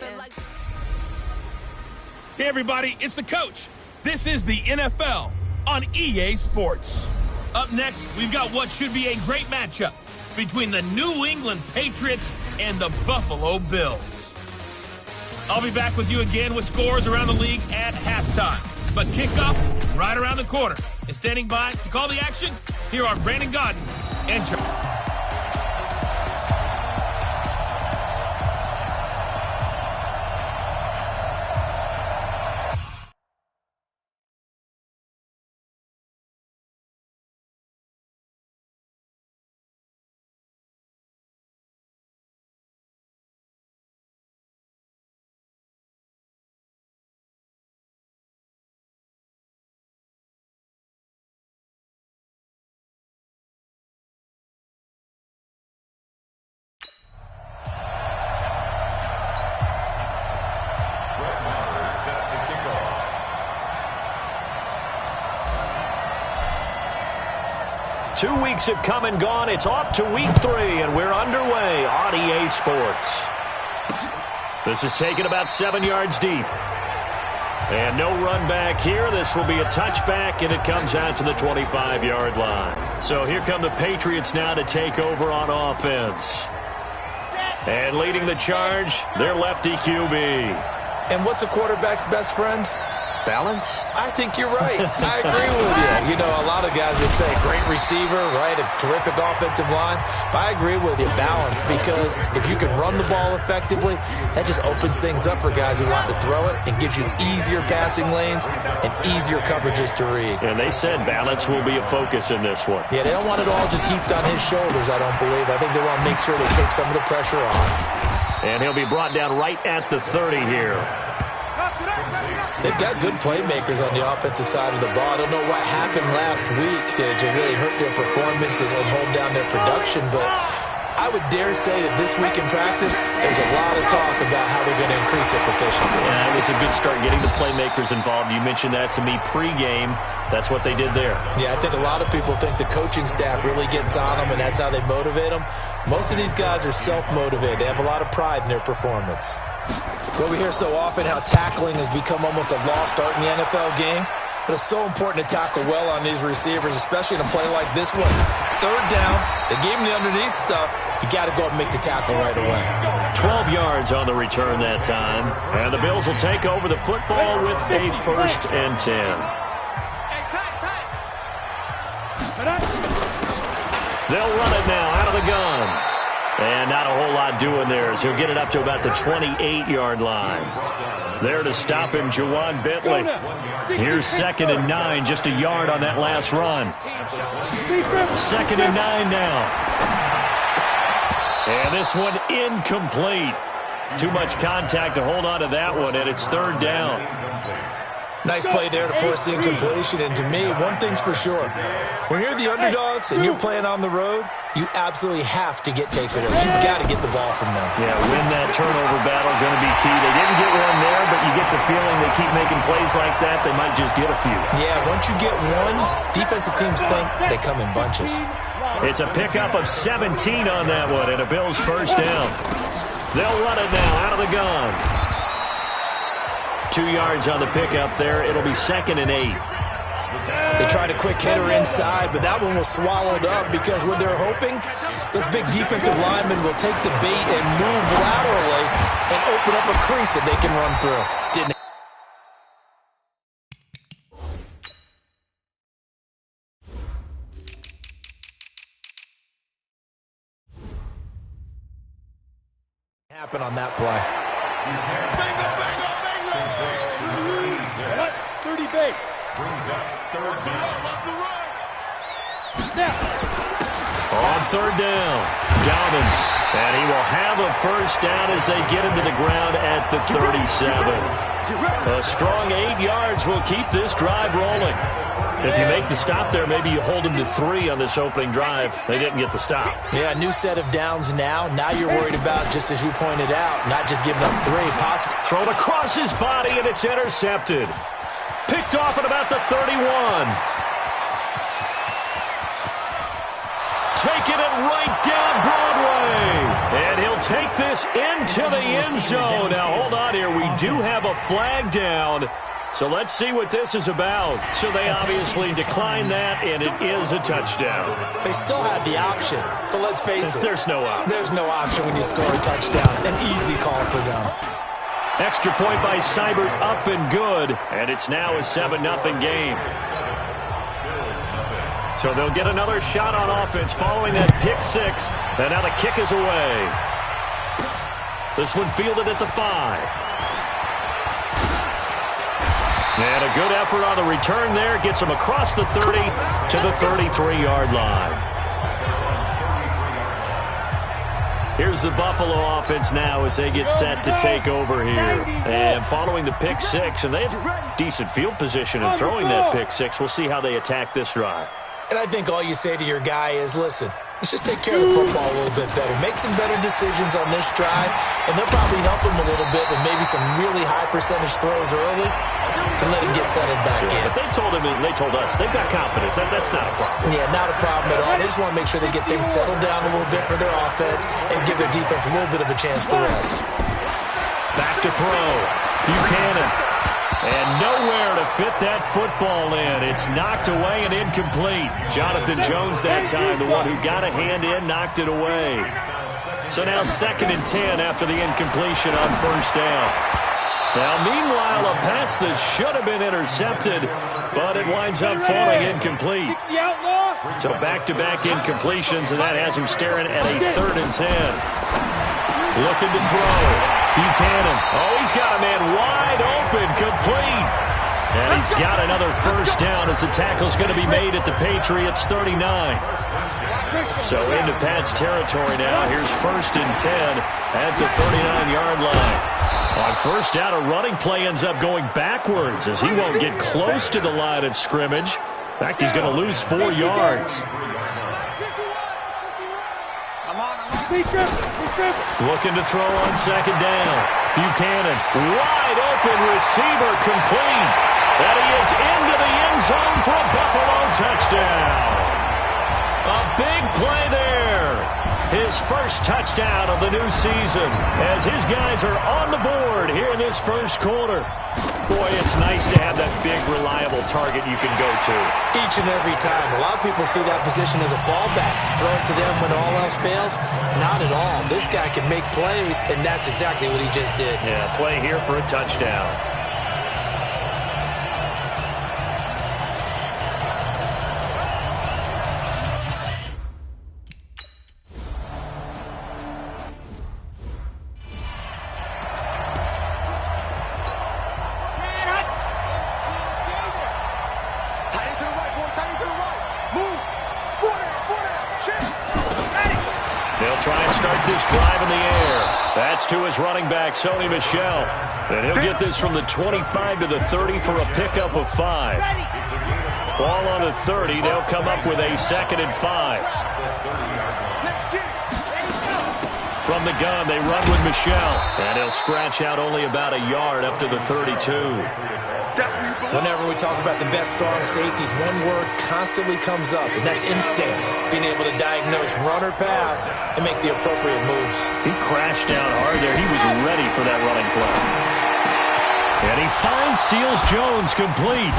Hey, everybody, it's the coach. This is the NFL on EA Sports. Up next, we've got what should be a great matchup between the New England Patriots and the Buffalo Bills. I'll be back with you again with scores around the league at halftime. But kickoff right around the corner. And standing by to call the action, here are Brandon Godden and Charlie. 2 weeks have come and gone. It's off to week 3, and we're underway on EA Sports. This is taken about 7 yards deep. And no run back here. This will be a touchback, and it comes out to the 25-yard line. So here come the Patriots now to take over on offense. And leading the charge, their lefty QB. And what's a quarterback's best friend? Balance? I think you're right. I agree with you. You know, a lot of guys would say great receiver, right? A terrific offensive line. But I agree with you, balance, because if you can run the ball effectively, that just opens things up for guys who want to throw it and gives you easier passing lanes and easier coverages to read. And they said balance will be a focus in this one. Yeah, they don't want it all just heaped on his shoulders, I don't believe. I think they want to make sure they take some of the pressure off. And he'll be brought down right at the 30 here. They've got good playmakers on the offensive side of the ball. I don't know what happened last week to really hurt their performance and hold down their production, but I would dare say that this week in practice, there's a lot of talk about how they're going to increase their proficiency. Yeah, it was a good start getting the playmakers involved. You mentioned that to me pregame. That's what they did there. Yeah, I think a lot of people think the coaching staff really gets on them, and that's how they motivate them. Most of these guys are self-motivated. They have a lot of pride in their performance. Well, we hear so often how tackling has become almost a lost art in the NFL game. But it's so important to tackle well on these receivers, especially in a play like this one. Third down, they gave him the underneath stuff. You got to go up and make the tackle right away. 12 yards on the return that time. And the Bills will take over the football with a 1st and 10. They'll run it now out of the gun. And not a whole lot doing there as he'll get it up to about the 28-yard line. There to stop him, Jawan Bentley. Here's 2nd and 9, just a yard on that last run. 2nd and 9 now. And this one incomplete. Too much contact to hold on to that one, and it's 3rd down. Nice play there to force the incompletion. And to me, one thing's for sure. When you're the underdogs and you're playing on the road, you absolutely have to get takeaways. You've got to get the ball from them. Yeah, win that turnover battle, going to be key. They didn't get one there, but you get the feeling they keep making plays like that, they might just get a few. Yeah, once you get one, defensive teams think they come in bunches. It's a pickup of 17 on that one, and a Bills 1st down. They'll run it now out of the gun. 2 yards on the pickup there. It'll be 2nd and 8. They tried a quick hitter inside, but that one was swallowed up because what they're hoping, those big defensive linemen will take the bait and move laterally and open up a crease that they can run through. Didn't happen on that play. Bingo, bingo, bingo! 30 base. Brings up 3rd down. On 3rd down, Dobbins. And he will have a 1st down as they get him to the ground at the 37. A strong 8 yards will keep this drive rolling. If you make the stop there, maybe you hold them to 3 on this opening drive. They didn't get the stop. Yeah, new set of downs now. Now you're worried about, just as you pointed out, not just giving up 3. Possible. Thrown across his body, and it's intercepted. Picked off at about the 31. Taking it right down Broadway. And he'll they'll take this into the end zone. Now, hold on here. We do have a flag down. So let's see what this is about. So they obviously declined that, and it is a touchdown. They still had the option, but let's face it. There's no option. There's no option when you score a touchdown. An easy call for them. Extra point by Seibert, up and good. And it's now a 7-0 game. So they'll get another shot on offense following that pick six. And now the kick is away. This one fielded at the 5. And a good effort on the return there. Gets him across the 30 to the 33-yard line. Here's the Buffalo offense now as they get set to take over here. And following the pick six, and they have decent field position in throwing that pick six. We'll see how they attack this drive. And I think all you say to your guy is, listen, let's just take care of the football a little bit better. Make some better decisions on this drive, and they'll probably help him a little bit with maybe some really high percentage throws early to let him get settled back in. But they told him, and they told us, they've got confidence. That's not a problem. Yeah, not a problem at all. They just want to make sure they get things settled down a little bit for their offense and give their defense a little bit of a chance to rest. Back to throw. Buchanan. And nowhere to fit that football in. It's knocked away and incomplete. Jonathan Jones that time, the one who got a hand in, knocked it away. So now 2nd and 10 after the incompletion on first down. Now, meanwhile, a pass that should have been intercepted, but it winds up falling incomplete. So back-to-back incompletions, and that has him staring at a 3rd and 10. Looking to throw. Buchanan. Oh, he's got a man wide open, complete. And he's got another first down as the tackle's going to be made at the Patriots' 39. So into Pat's territory now. Here's 1st and 10 at the 39-yard line. On first down, a running play ends up going backwards as he won't get close to the line of scrimmage. In fact, he's going to lose 4 yards. Looking to throw on 2nd down. Buchanan, wide open receiver, complete. And he is into the end zone for a Buffalo touchdown. A big play there. His first touchdown of the new season as his guys are on the board here in this first quarter. Boy, it's nice to have that big, reliable target you can go to. Each and every time. A lot of people see that position as a fallback. Throw it to them when all else fails. Not at all. This guy can make plays, and that's exactly what he just did. Yeah, play here for a touchdown. Drive in the air. That's to his running back, Sony Michel. And he'll get this from the 25 to the 30 for a pickup of 5. Ball on the 30. They'll come up with a 2nd and 5. From the gun, they run with Michel. And he'll scratch out only about a yard up to the 32. Whenever we talk about the best strong safeties, one word constantly comes up, and that's instincts. Being able to diagnose run or pass and make the appropriate moves. He crashed down hard there. He was ready for that running play. And he finds Seals Jones complete.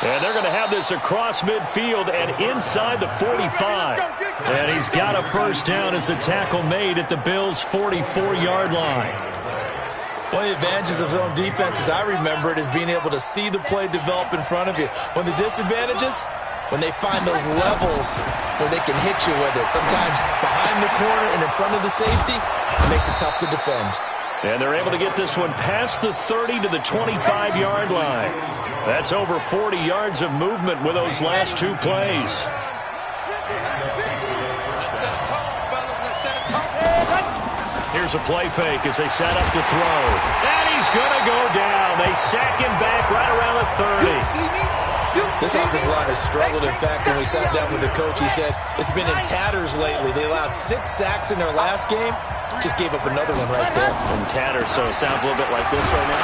And they're going to have this across midfield and inside the 45. And he's got a first down as the tackle made at the Bills' 44-yard line. One of the advantages of zone defense, as I remember it, is being able to see the play develop in front of you. When the disadvantages, when they find those levels where they can hit you with it, sometimes behind the corner and in front of the safety, it makes it tough to defend. And they're able to get this one past the 30 to the 25-yard line. That's over 40 yards of movement with those last 2 plays. Here's a play fake as they set up to throw. And he's going to go down. They sack him back right around the 30. This offensive line has struggled. In fact, when we sat down with the coach, he said it's been in tatters lately. They allowed 6 sacks in their last game. Just gave up another one right there. In tatters, so it sounds a little bit like this right now.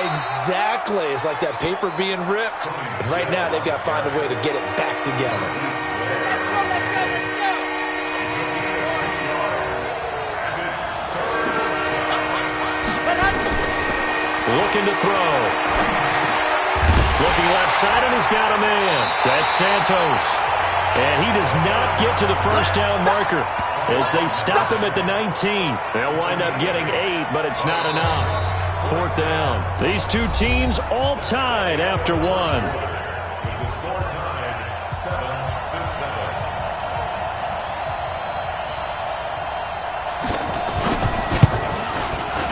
Exactly. It's like that paper being ripped. And right now, they've got to find a way to get it back together. looking to throw. Looking left side, and he's got a man. That's Santos. And he does not get to the first down marker as they stop him at the 19. They'll wind up getting 8, but it's not enough. 4th down. These two teams all tied after 1.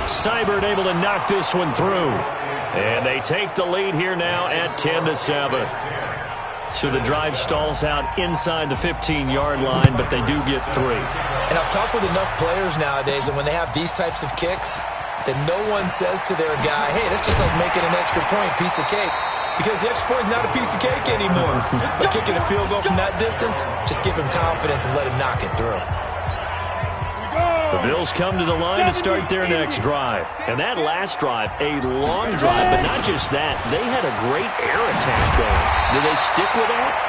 Seibert able to knock this one through. And they take the lead here now at 10-7. So the drive stalls out inside the 15-yard line, but they do get 3. And I've talked with enough players nowadays, and when they have these types of kicks, that no one says to their guy, hey, that's just like making an extra point, piece of cake. Because the extra point is not a piece of cake anymore. But kicking a field goal from that distance, just give him confidence and let him knock it through. The Bills come to the line to start their next drive. And that last drive, a long drive, but not just that. They had a great air attack going. Do they stick with that?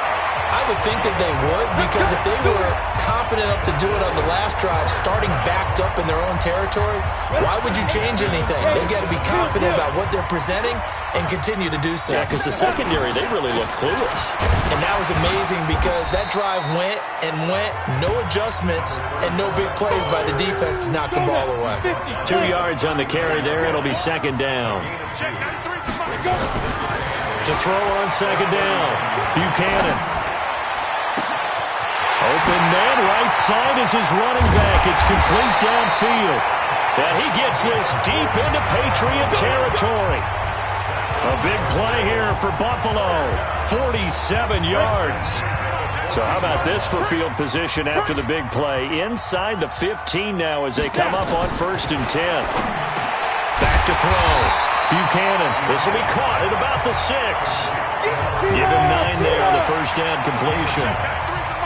I would think that they would, because if they were confident enough to do it on the last drive, starting backed up in their own territory, why would you change anything? They've got to be confident about what they're presenting and continue to do so. Yeah, because the secondary, they really look clueless. And that was amazing because that drive went and went, no adjustments and no big plays by the defense to knock the ball away. 2 yards on the carry there. It'll be 2nd down. To throw on 2nd down, Buchanan. Open man, right side is his running back. It's complete downfield. And he gets this deep into Patriot territory. A big play here for Buffalo. 47 yards. So how about this for field position after the big play? Inside the 15 now as they come up on 1st and 10. Back to throw. Buchanan. This will be caught at about the 6. Give him 9 there on the first down completion.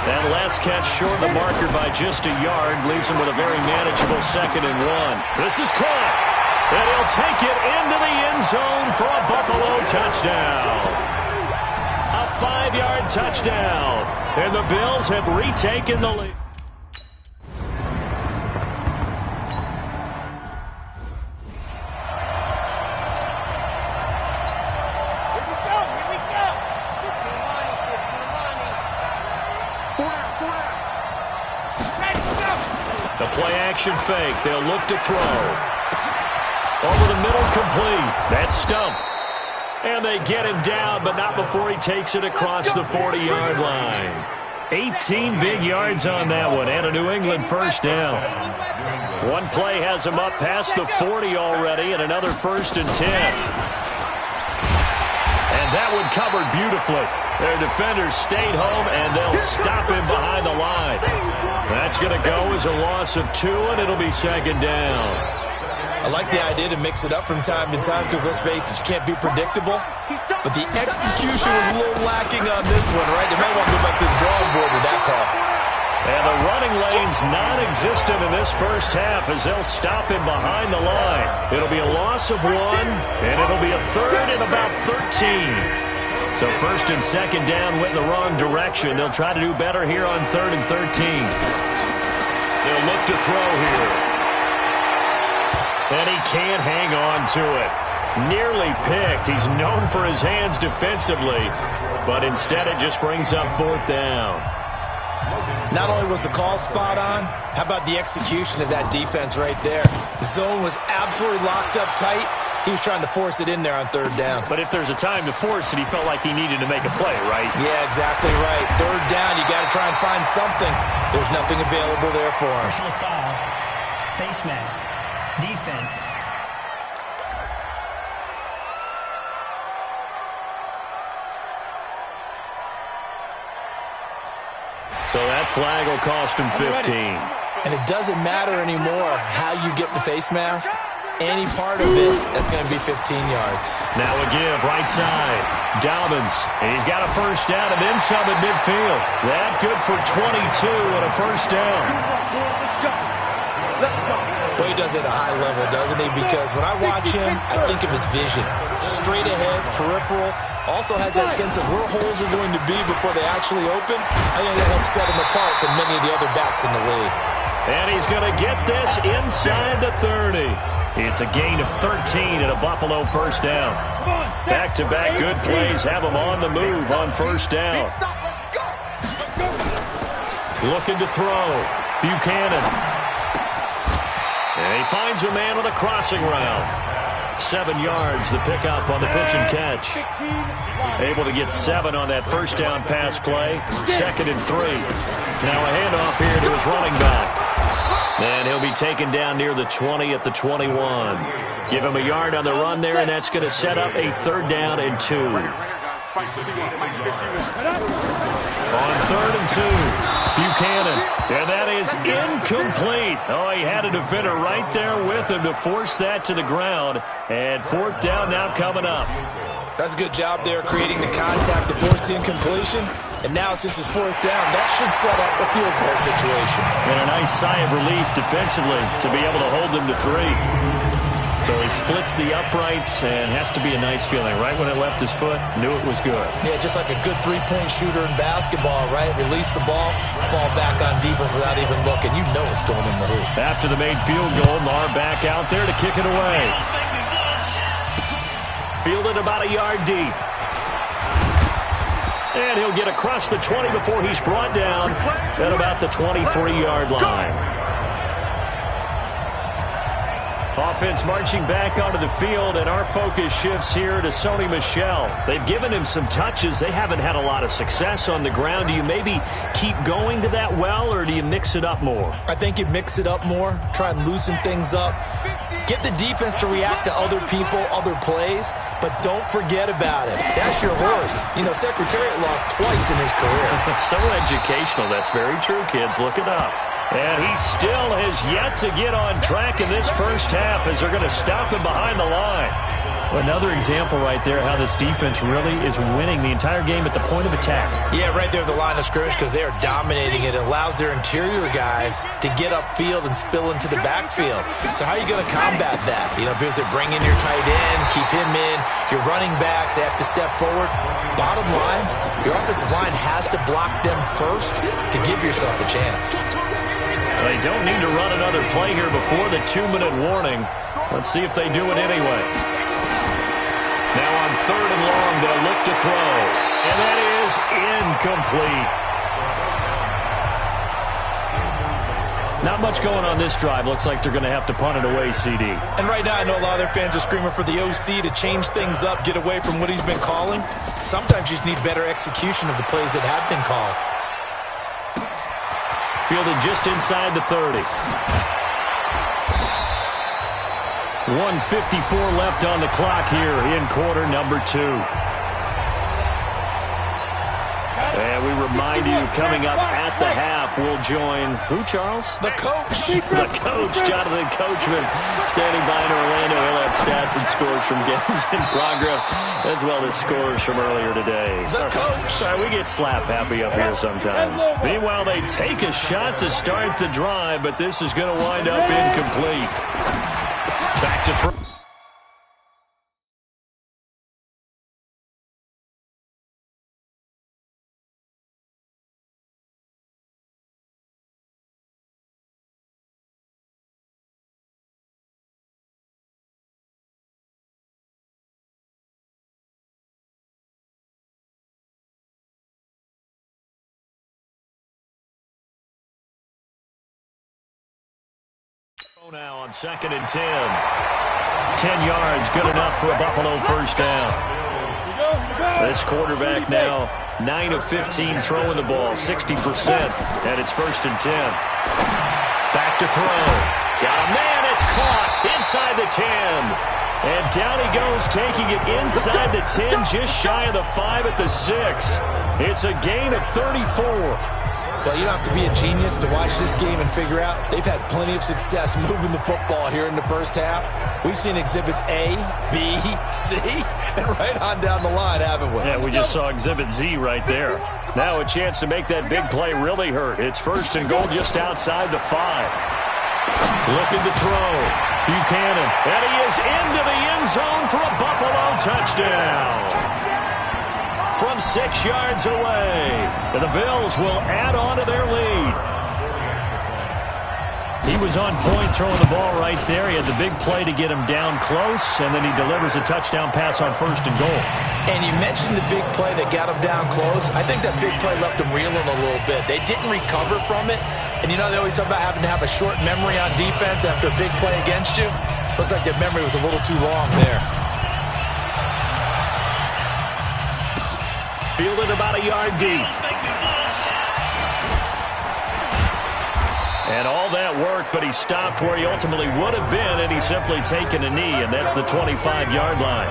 That last catch short of the marker by just a yard leaves him with a very manageable 2nd and 1. This is caught. And he'll take it into the end zone for a Buffalo touchdown. A 5-yard touchdown. And the Bills have retaken the lead. The play-action fake. They'll look to throw. Over the middle, complete. That's Stump. And they get him down, but not before he takes it across the 40-yard line. 18 big yards on that one, and a New England first down. One play has him up past the 40 already, and another 1st and 10. And that one covered beautifully. Their defenders stayed home, and they'll stop him behind the line. That's going to go as a loss of 2, and it'll be 2nd down. I like the idea to mix it up from time to time because, let's face it, you can't be predictable. But the execution was a little lacking on this one, right? They might want to go back to the drawing board with that call. And the running lane's non-existent in this first half as they'll stop him behind the line. It'll be a loss of 1, and it'll be a 3rd and about 13. So 1st and 2nd down went in the wrong direction. They'll try to do better here on 3rd and 13. They'll look to throw here. And he can't hang on to it. Nearly picked. He's known for his hands defensively, but instead it just brings up 4th down. Not only was the call spot on, how about the execution of that defense right there? The zone was absolutely locked up tight. He was trying to force it in there on 3rd down. But if there's a time to force it, he felt like he needed to make a play, right? Yeah, exactly right. 3rd down, you got to try and find something. There's nothing available there for him. Personal foul, face mask, defense. So that flag will cost him 15. And it doesn't matter anymore how you get the face mask. Any part of it, that's going to be 15 yards. Now a give, right side. Dobbins, and he's got a first down and then some at midfield. That good for 22 and a first down. Well, he does it at a high level, doesn't he? Because when I watch him, I think of his vision. Straight ahead, peripheral. Also has that sense of where holes are going to be before they actually open. I think that helps set him apart from many of the other backs in the league. And he's going to get this inside the 30. It's a gain of 13 and a Buffalo first down. Back-to-back good plays have them on the move on first down. Looking to throw. Buchanan. And he finds a man with a crossing route. 7 yards, the pickup on the pitch and catch. Able to get 7 on that first down pass play. 2nd and 3. Now a handoff here to his running back. And he'll be taken down near the 20 at the 21. Give him a yard on the run there, and that's going to set up a 3rd down and 2. On 3rd and 2, Buchanan. And that is incomplete. Oh, he had a defender right there with him to force that to the ground. And 4th down now coming up. That's a good job there creating the contact to force the incompletion. And now, since it's 4th down, that should set up a field goal situation. And a nice sigh of relief defensively to be able to hold them to 3. So he splits the uprights, and has to be a nice feeling. Right when it left his foot, knew it was good. Yeah, just like a good three-point shooter in basketball, right? Release the ball, fall back on defense without even looking. You know it's going in the hoop. After the made field goal, Marr back out there to kick it away. Fielded about a yard deep. And he'll get across the 20 before he's brought down at about the 23-yard line. Offense marching back onto the field, and our focus shifts here to Sony Michel. They've given him some touches. They haven't had a lot of success on the ground. Do you maybe keep going to that well, or do you mix it up more? I think you mix it up more, try and loosen things up. Get the defense to react to other people, other plays, but don't forget about it. That's your horse. You know, Secretariat lost twice in his career. So educational. That's very true, kids. Look it up. And he still has yet to get on track in this first half as they're going to stop him behind the line. Another example right there how this defense really is winning the entire game at the point of attack. Yeah, right there at the line of scrimmage because they are dominating it. It allows their interior guys to get upfield and spill into the backfield. So how are you going to combat that? You know, because they bring in your tight end, keep him in, your running backs, they have to step forward. Bottom line, your offensive line has to block them first to give yourself a chance. They don't need to run another play here before the 2-minute warning. Let's see if they do it anyway. Now on 3rd and long, they'll look to throw. And that is incomplete. Not much going on this drive. Looks like they're going to have to punt it away, CD. And right now, I know a lot of their fans are screaming for the OC to change things up, get away from what he's been calling. Sometimes you just need better execution of the plays that have been called. Fielded just inside the 30. 1:54 left on the clock here in quarter number 2. And we remind you, coming up at the half, we'll join who, Charles? The coach. The coach, Jonathan Coachman, standing by in Orlando. He'll have stats and scores from games in progress, as well as scores from earlier today. The coach. Sorry, we get slap happy up here sometimes. Meanwhile, they take a shot to start the drive, but this is going to wind up incomplete. Back to throw. Now on 2nd and 10. 10 yards, good enough for a Buffalo first down. This quarterback now 9 of 15 throwing the ball, 60%, and it's 1st and 10. Back to throw. Got a man, it's caught inside the 10. And down he goes, taking it inside the 10, just shy of the 5 at the 6. It's a gain of 34. Well, you don't have to be a genius to watch this game and figure out they've had plenty of success moving the football here in the first half. We've seen exhibits A, B, C, and right on down the line, haven't we? Yeah, we just saw exhibit Z right there. Now a chance to make that big play really hurt. It's 1st and goal just outside the 5. Looking to throw. Buchanan. And he is into the end zone for a Buffalo touchdown. From 6 yards away. And the Bills will add on to their lead. He was on point throwing the ball right there. He had the big play to get him down close, and then he delivers a touchdown pass on 1st and goal. And you mentioned the big play that got him down close. I think that big play left him reeling a little bit. They didn't recover from it. And you know they always talk about having to have a short memory on defense after a big play against you. Looks like their memory was a little too long there. Fielded about a yard deep. And all that work, but he stopped where he ultimately would have been, and he's simply taken a knee, and that's the 25-yard line.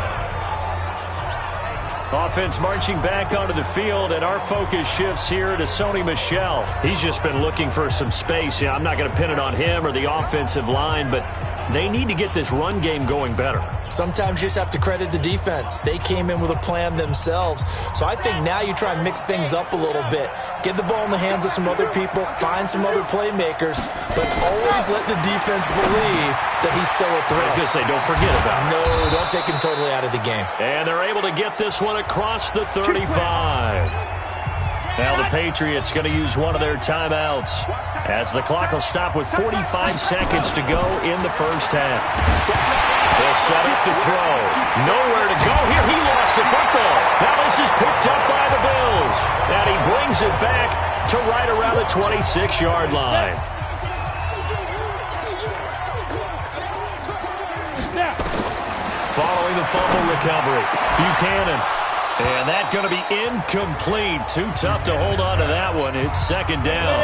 Offense marching back onto the field, and our focus shifts here to Sony Michel. He's just been looking for some space. Yeah, I'm not going to pin it on him or the offensive line, but they need to get this run game going better. Sometimes you just have to credit the defense. They came in with a plan themselves. So I think now you try and mix things up a little bit. Get the ball in the hands of some other people, find some other playmakers, but always let the defense believe that he's still a threat. I was going to say, don't forget about him. No, don't take him totally out of the game. And they're able to get this one across the 35. Now the Patriots going to use one of their timeouts as the clock will stop with 45 seconds to go in the first half. They'll set up to throw. Nowhere to go here. He lost the football. Now this is picked up by the Bills. And he brings it back to right around the 26-yard line. Following the fumble recovery, Buchanan. And that's going to be incomplete. Too tough to hold on to that one. It's 2nd down.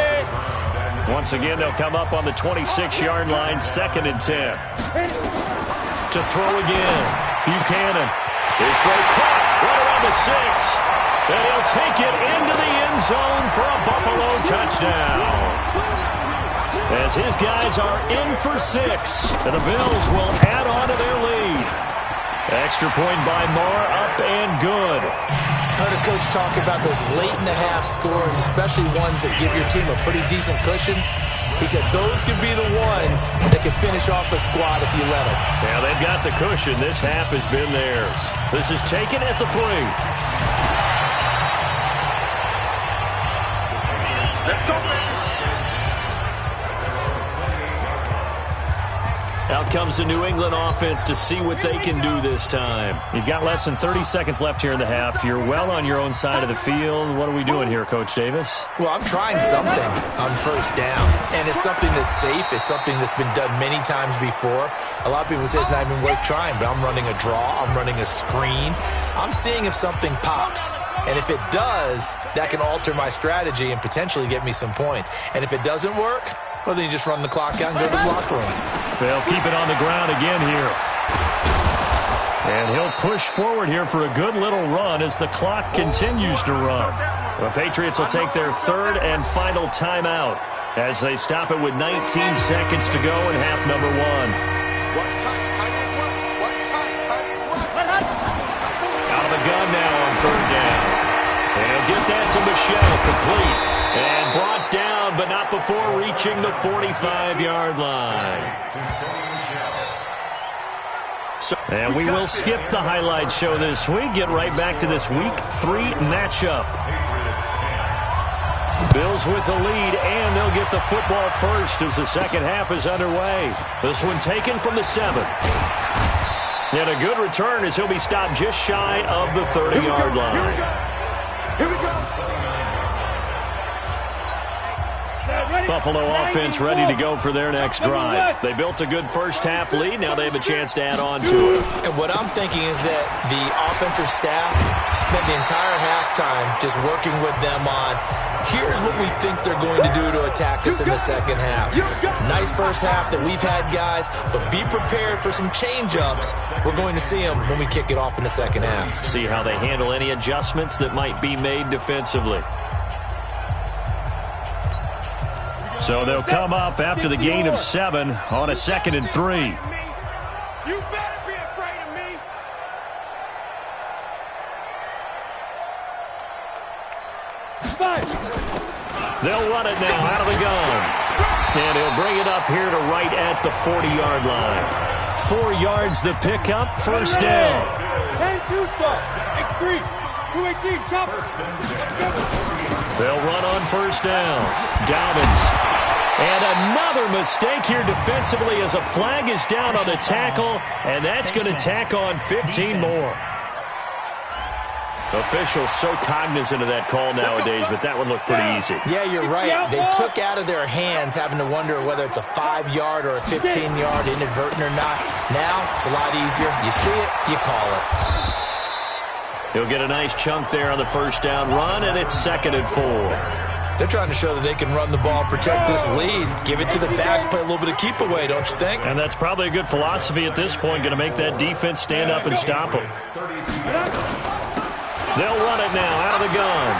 Once again, they'll come up on the 26-yard line, 2nd and 10. To throw again, Buchanan. His throw caught right around the 6. And he'll take it into the end zone for a Buffalo touchdown. As his guys are in for 6. And the Bills will add on to their lead. Extra point by Moore, up and good. Heard a coach talk about those late-in-the-half scores, especially ones that give your team a pretty decent cushion. He said those could be the ones that can finish off a squad if you let them. Yeah, they've got the cushion. This half has been theirs. This is taken at the 3. Let's go, man. Out comes the New England offense to see what they can do this time. You've got less than 30 seconds left here in the half. You're well on your own side of the field. What are we doing here, Coach Davis? Well, I'm trying something on 1st down, and it's something that's safe. It's something that's been done many times before. A lot of people say it's not even worth trying, but I'm running a draw. I'm running a screen. I'm seeing if something pops. And if it does, that can alter my strategy and potentially get me some points. And if it doesn't work, well, then you just run the clock out and go to the locker room. They'll keep it on the ground again here. And he'll push forward here for a good little run as the clock continues to run. The Patriots will take their 3rd and final timeout as they stop it with 19 seconds to go in half number 1. What's time? Time is what? What's time? Time is what? Out of the gun now on 3rd down. And he'll get that to Michel, complete. And brought down, but not before reaching the 45-yard line. And we will skip the highlight show this week. Get right back to this Week 3 matchup. Bills with the lead, and they'll get the football first as the second half is underway. This one taken from the 7. And a good return as he'll be stopped just shy of the 30-yard line. Here we go. Here we go. Buffalo offense ready to go for their next drive. They built a good first half lead. Now they have a chance to add on to it. And what I'm thinking is that the offensive staff spent the entire halftime just working with them on, here's what we think they're going to do to attack us in the second half. Nice first half that we've had, guys, but be prepared for some change-ups. We're going to see them when we kick it off in the second half. See how they handle any adjustments that might be made defensively. So they'll come up after the gain of 7 on a 2nd and 3. You better be afraid of me. They'll run it now out of the gun. And he'll bring it up here to right at the 40-yard line. 4 yards the pickup, first down. 10-2 stop. X3. 218 chopper. They'll run on first down. Dobbins And another mistake here defensively as a flag is down on the tackle, and that's going to tack on 15 more. Officials so cognizant of that call nowadays, but that one looked pretty easy. Yeah, you're right. They took out of their hands having to wonder whether it's a 5-yard or a 15-yard inadvertent or not. Now, it's a lot easier. You see it, you call it. He'll get a nice chunk there on the first down run, and it's 2nd and 4. They're trying to show that they can run the ball, protect this lead, give it to the backs, play a little bit of keep away, don't you think? And that's probably a good philosophy at this point, going to make that defense stand up and stop them. They'll run it now out of the gun.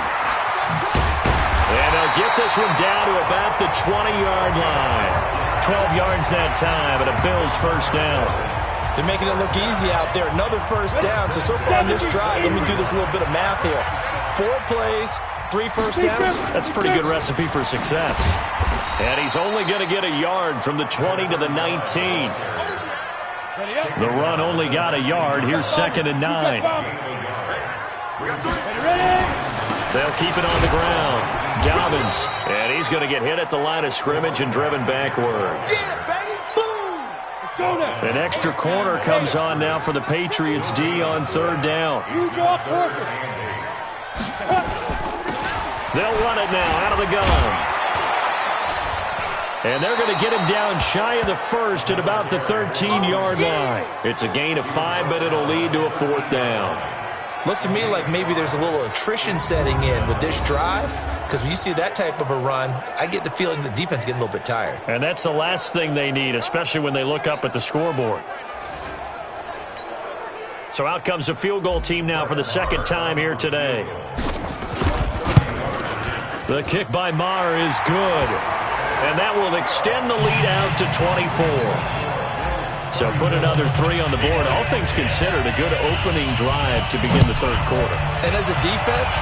And they'll get this one down to about the 20-yard line. 12 yards that time, and a Bills first down. They're making it look easy out there. Another first down. So far on this drive, let me do this little bit of math here. 4 plays, 3 first downs. That's a pretty good recipe for success. And he's only going to get a yard from the 20 to the 19. The run only got a yard. Here's 2nd and 9. They'll keep it on the ground. Dobbins, and he's going to get hit at the line of scrimmage and driven backwards. An extra corner comes on now for the Patriots D on 3rd down. They'll run it now out of the gun. And they're going to get him down shy of the first at about the 13-yard line. It's a gain of 5, but it'll lead to a 4th down. Looks to me like maybe there's a little attrition setting in with this drive, because when you see that type of a run, I get the feeling the defense is getting a little bit tired. And that's the last thing they need, especially when they look up at the scoreboard. So out comes a field goal team now for the 2nd time here today. The kick by Maher is good. And that will extend the lead out to 24. So put another 3 on the board. All things considered, a good opening drive to begin the 3rd quarter. And as a defense,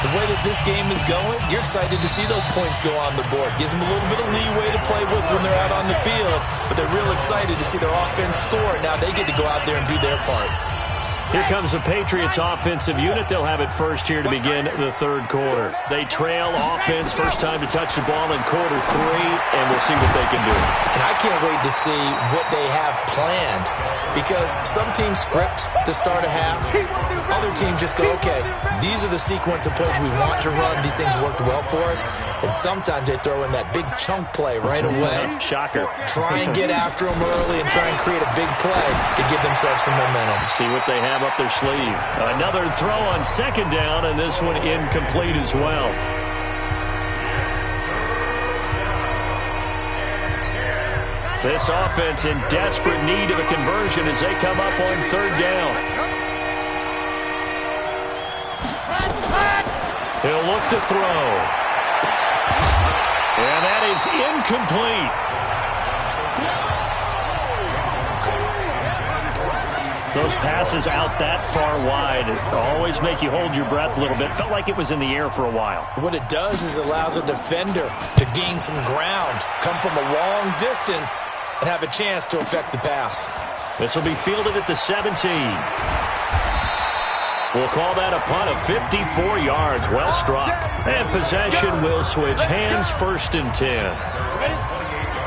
the way that this game is going, you're excited to see those points go on the board. Gives them a little bit of leeway to play with when they're out on the field, but they're real excited to see their offense score. Now they get to go out there and do their part. Here comes the Patriots offensive unit. They'll have it first here to begin the 3rd quarter. They trail offense, first time to touch the ball in quarter 3, and we'll see what they can do. And I can't wait to see what they have planned, because some teams script to start a half. Other teams just go, okay, these are the sequence of plays we want to run. These things worked well for us. And sometimes they throw in that big chunk play right away. Shocker. Try and get after them early and try and create a big play to give themselves some momentum. See what they have up their sleeve. Another throw on 2nd down, and this one incomplete as well. This offense in desperate need of a conversion as they come up on 3rd down. He'll look to throw. And that is incomplete. Those passes out that far wide always make you hold your breath a little bit. Felt like it was in the air for a while. What it does is allows a defender to gain some ground, come from a long distance, and have a chance to affect the pass. This will be fielded at the 17. We'll call that a punt of 54 yards. Well struck. And possession will switch hands, 1st and 10.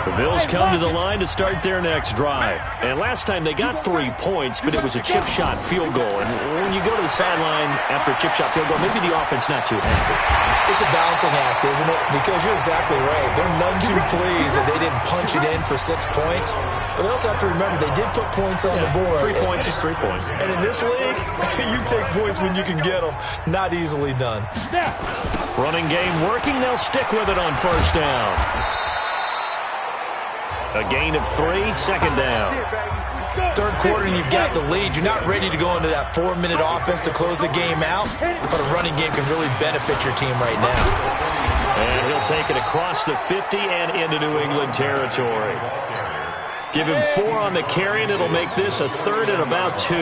The Bills come to the line to start their next drive. And last time they got 3 points, but it was a chip shot field goal. And when you go to the sideline after a chip shot field goal, maybe the offense not too happy. It's a balancing act, isn't it? Because you're exactly right. They're none too pleased that they didn't punch it in for 6 points. But they also have to remember they did put points on the board. 3 points is 3 points. And in this league, you take points when you can get them. Not easily done. Running game working. They'll stick with it on 1st down. A gain of 3, 2nd down. 3rd quarter and you've got the lead. You're not ready to go into that 4-minute offense to close the game out, but a running game can really benefit your team right now. And he'll take it across the 50 and into New England territory. Give him 4 on the carry, and it'll make this a 3rd and about 2.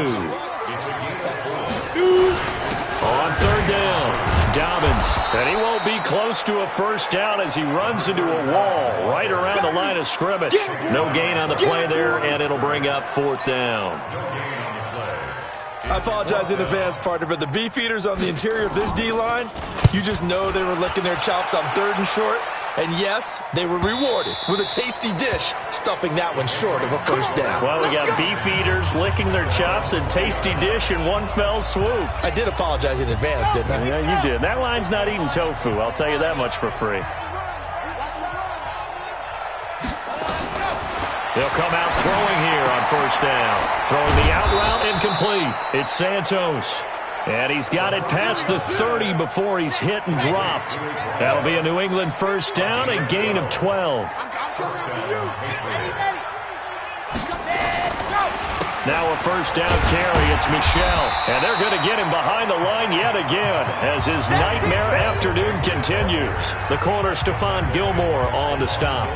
On 3rd down. Dobbins, and he won't be close to a 1st down as he runs into a wall right around the line of scrimmage. No gain on the play there, and it'll bring up 4th down. I apologize in advance, partner, but the beef eaters on the interior of this D-line, you just know they were licking their chops on 3rd and short. And yes, they were rewarded with a tasty dish, stuffing that one short of a first down. Well, we got beef eaters licking their chops and tasty dish in one fell swoop. I did apologize in advance, didn't I? Yeah, you did. That line's not eating tofu, I'll tell you that much for free. They'll come out throwing here on first down. Throwing the out route incomplete. It's Santos. And he's got it past the 30 before he's hit and dropped. That'll be a New England first down, a gain of 12. Now a first down carry. It's Michel. And they're going to get him behind the line yet again as his nightmare afternoon continues. The corner, Stephon Gilmore, on the stop.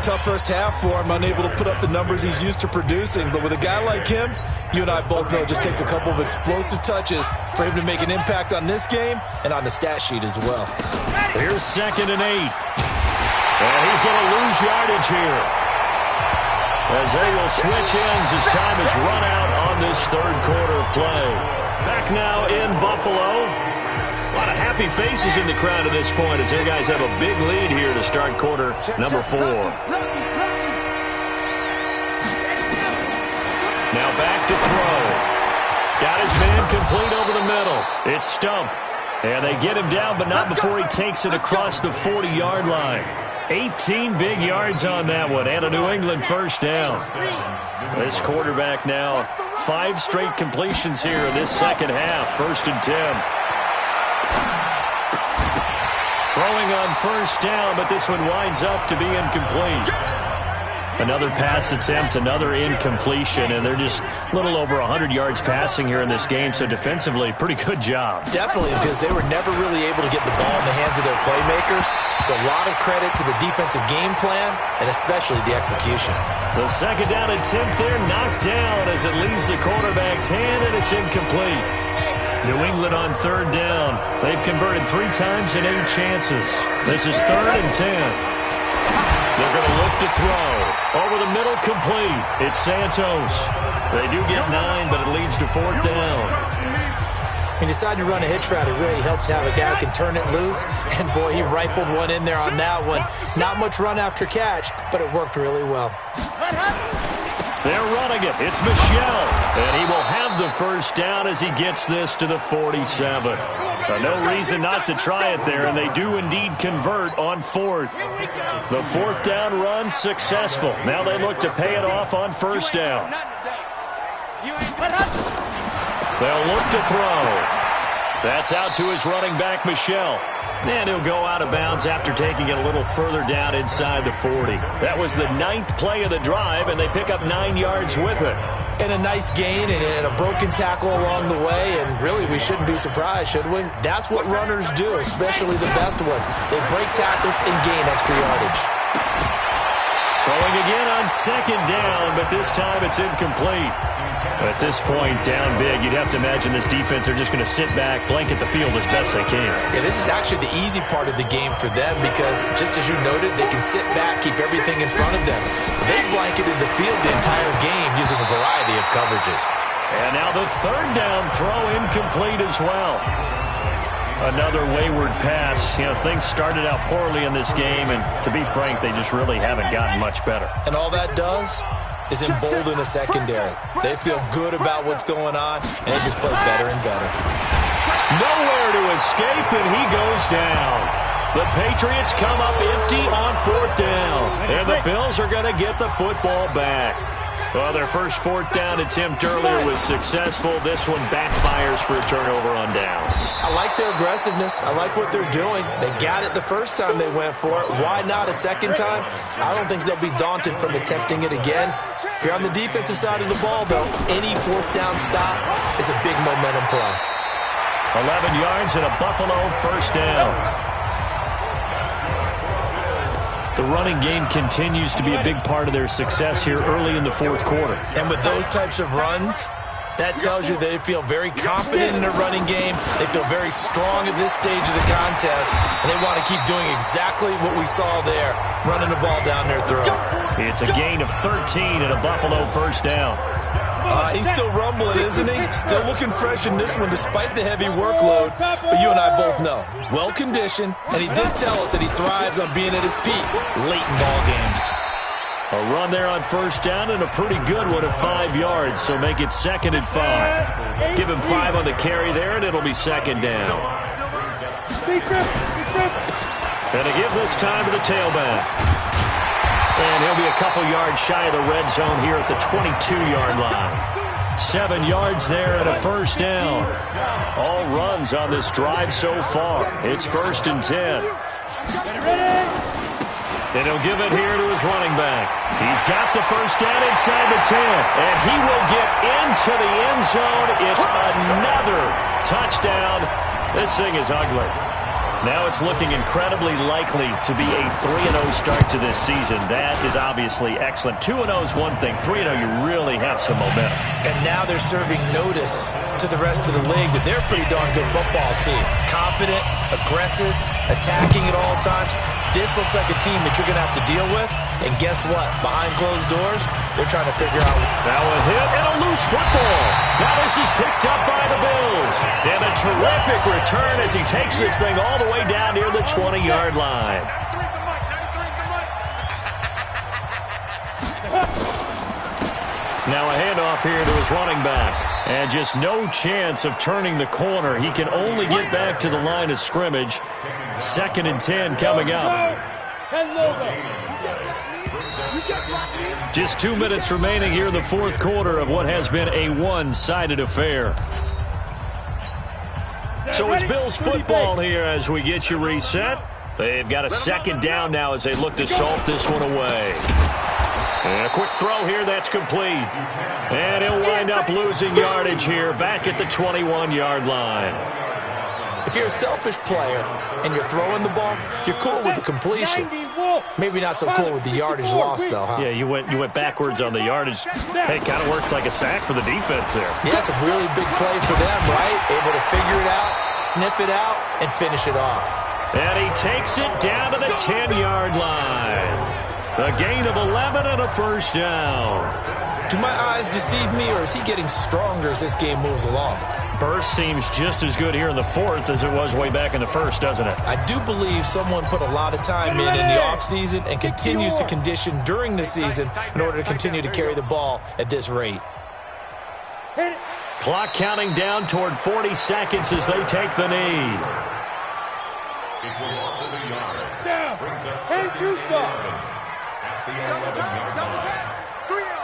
Tough first half for him, unable to put up the numbers he's used to producing. But with a guy like him, you and I both know it just takes a couple of explosive touches for him to make an impact on this game and on the stat sheet as well. Here's 2nd and 8. And he's going to lose yardage here, as they will switch ends as time is run out on this third quarter of play. Back now in Buffalo. A lot of happy faces in the crowd at this point as their guys have a big lead here to start quarter number 4. Now back to throw. Got his man complete over the middle. It's Stump. And they get him down, but not before he takes it across the 40-yard line. 18 big yards on that one, and a New England first down. This quarterback now, 5 straight completions here in this second half. 1st and 10. Throwing on first down, but this one winds up to be incomplete. Another pass attempt, another incompletion, and they're just a little over 100 yards passing here in this game, so defensively, pretty good job. Definitely, because they were never really able to get the ball in the hands of their playmakers, so a lot of credit to the defensive game plan, and especially the execution. The second down attempt there knocked down as it leaves the quarterback's hand, and it's incomplete. New England on 3rd down. They've converted 3 times in 8 chances. This is 3rd and 10. They're going to look to throw. Over the middle, complete. It's Santos. They do get 9, but it leads to 4th down. He decided to run a hitch route. It really helps to have a guy who can turn it loose. And, boy, he rifled one in there on that one. Not much run after catch, but it worked really well. They're running it. It's Michel. And he will have the first down as he gets this to the 47. No reason not to try it there, and they do indeed convert on 4th. The 4th down run successful. Now they look to pay it off on first down. They'll look to throw. That's out to his running back, Michel. And he'll go out of bounds after taking it a little further down inside the 40. That was the 9th play of the drive, and they pick up 9 yards with it. And a nice gain and a broken tackle along the way, and really we shouldn't be surprised, should we? That's what runners do, especially the best ones. They break tackles and gain extra yardage. Throwing again on 2nd down, but this time it's incomplete. At this point, down big, you'd have to imagine this defense are just going to sit back, blanket the field as best they can. Yeah, this is actually the easy part of the game for them because, just as you noted, they can sit back, keep everything in front of them. They blanketed the field the entire game using a variety of coverages. And now the 3rd down throw incomplete as well. Another wayward pass. You know, things started out poorly in this game, and to be frank, they just really haven't gotten much better. And all that does is embolden a secondary. They feel good about what's going on, and they just play better and better. Nowhere to escape, and he goes down. The Patriots come up empty on 4th down, and the Bills are going to get the football back. Well, their first 4th down attempt earlier was successful. This one backfires for a turnover on downs. I like their aggressiveness. I like what they're doing. They got it the first time they went for it. Why not a second time? I don't think they'll be daunted from attempting it again. If you're on the defensive side of the ball, though, any 4th down stop is a big momentum play. 11 yards and a Buffalo first down. The running game continues to be a big part of their success here early in the 4th quarter. And with those types of runs, that tells you they feel very confident in their running game. They feel very strong at this stage of the contest, and they want to keep doing exactly what we saw there, running the ball down their throat. It's a gain of 13 and a Buffalo first down. He's still rumbling, isn't he? Still looking fresh in this one despite the heavy workload. But you and I both know, well-conditioned, and he did tell us that he thrives on being at his peak late in ball games. A run there on first down and a pretty good one at 5 yards, so make it 2nd and 5. Give him 5 on the carry there, and it'll be 2nd down. And a give this time to the tailback. And he'll be a couple yards shy of the red zone here at the 22-yard line. 7 yards there and a first down. All runs on this drive so far. It's 1st and 10. And he'll give it here to his running back. He's got the first down inside the 10. And he will get into the end zone. It's another touchdown. This thing is ugly. Now it's looking incredibly likely to be a 3-0 start to this season. That is obviously excellent. 2-0 is one thing. 3-0, you really have some momentum. And now they're serving notice to the rest of the league that they're a pretty darn good football team. Confident, aggressive, attacking at all times. This looks like a team that you're going to have to deal with. And guess what? Behind closed doors, they're trying to figure out. Now a hit and a loose football. Now this is picked up by the Bills. And a terrific return as he takes this thing all the way down near the 20-yard line. Now a handoff here to his running back. And just no chance of turning the corner. He can only get back to the line of scrimmage. 2nd and 10 coming up. Just 2 minutes remaining here in the 4th quarter of what has been a one-sided affair. So it's Bills football here as we get you reset. They've got a 2nd down now as they look to salt this one away. And a quick throw here, that's complete. And he'll wind up losing yardage here back at the 21-yard line. If you're a selfish player and you're throwing the ball, you're cool with the completion. Maybe not so cool with the yardage loss, though, huh? Yeah, you went backwards on the yardage. Hey, it kind of works like a sack for the defense there. Yeah, it's a really big play for them, right? Able to figure it out, sniff it out, and finish it off. And he takes it down to the 10-yard line. A gain of 11 and a first down. Do my eyes deceive me, or is he getting stronger as this game moves along? Burst seems just as good here in the 4th as it was way back in the 1st, doesn't it? I do believe someone put a lot of time in the offseason and continues to condition during the season in order to continue to carry the ball at this rate. Clock counting down toward 40 seconds as they take the knee. Down. And 2 stop. Double tap. 3 out.